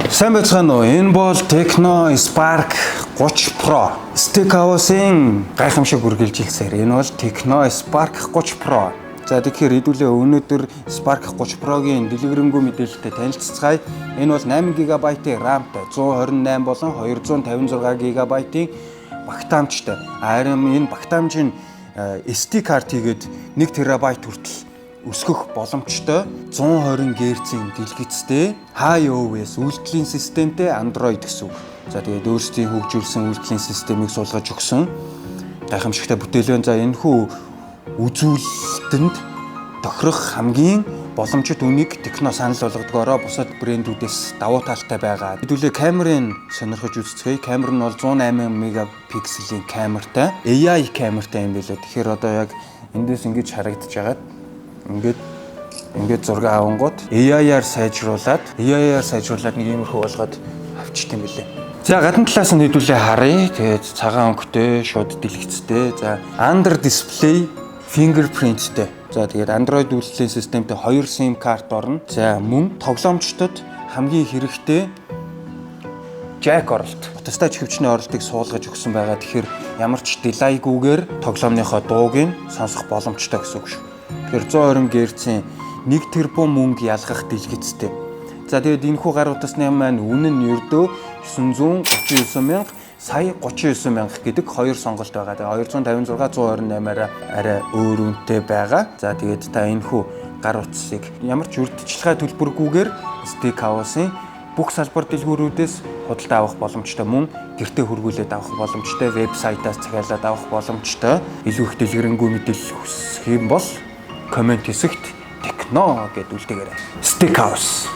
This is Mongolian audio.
Сайн байцгаана уу? Энэ бол Tecno Spark 30 Pro. Steakhouse-ийн гайхамшиг үргэлжилсээр энэ бол Tecno Spark 30 Pro. За тэгэхээр хэдүүлээ өнөөдөр Spark 30 Pro-гийн дэлгэрэнгүй мэдээлэлтэй танилццгаая. Энэ бол 8GB RAM-тай, 128 болон 256GB-ийн багтаамжтай. Харин энэ багтаамж нь SD карт хийгээд 1TB хүртэл өсгөх боломжтой 120 Гц-ийн дэлгэцтэй iOS үйлдвэрлэлийн системтэй Android гэсэн үг. За тэгээд өөрсдийн хөгжүүлсэн үйлдвэрлэлийн системийг суулгаж өгсөн гайхамшигтай бүтээлэн. За энэхүү үзүүлэлтэнд тохирох хамгийн боломжит үнийг Tecno санал болгодгоороо бусад брэндүүдээс давуу талтай байгаа. Хэдүүлээ камерын сонирхож үзцгээе. Камер нь бол 108 мегапикселийн камертай, AI камертай юм билээ. Тэгэхээр одоо яг эндээс ингэж харагдаж байгаад ингээд зураг авангууд AI-аар сайжруулад нэг иймэрхүү болгоод авчт юм билээ. За гадна талаас нь хэдүүлээ харъя. Тэгээд цагаан өнгөтэй, шууд дэлгэцтэй. За under display fingerprintтэй. За тэгээд Android үйлдвэрлэлийн системтэй 2 SIM карт орно. За мөн тоглоомчдод хамгийн хэрэгтэй jack оролт, утастай хөвчний оролтыг суулгаж өгсөн байгаа. Тэгэхээр ямар ч delay-гүйгээр тоглоомныхоо дууг нь сонсох боломжтой гэсэн үг шүү. Тэгэхээр 120 Гц-ийн 1 тэрбум мөнгө ялгах дэлгэцтэй. За тэгээд энэхүү гар утасны маань үнэ нь ердөө 939,000 сая 39,000 гэдэг хоёр сонголт байгаа. Тэгээд 256 128-аараа арай өөр үнэтэй байгаа. За тэгээд та энэхүү гар утсыг ямар ч урьдчилгаа төлбөргүйгээр Steakhouse-ийн бүх салбар дэлгүүрүүдээс худалдаа авах боломжтой, мөн гэртээ хүргүүлээд авах боломжтой, вебсайтаас захиалаад авах боломжтой. Илүү их дэлгэрэнгүй мэдээлэл хүсэх юм бол комент хэсэгт Tecno гэд үлдээгээрэй. Steakhouse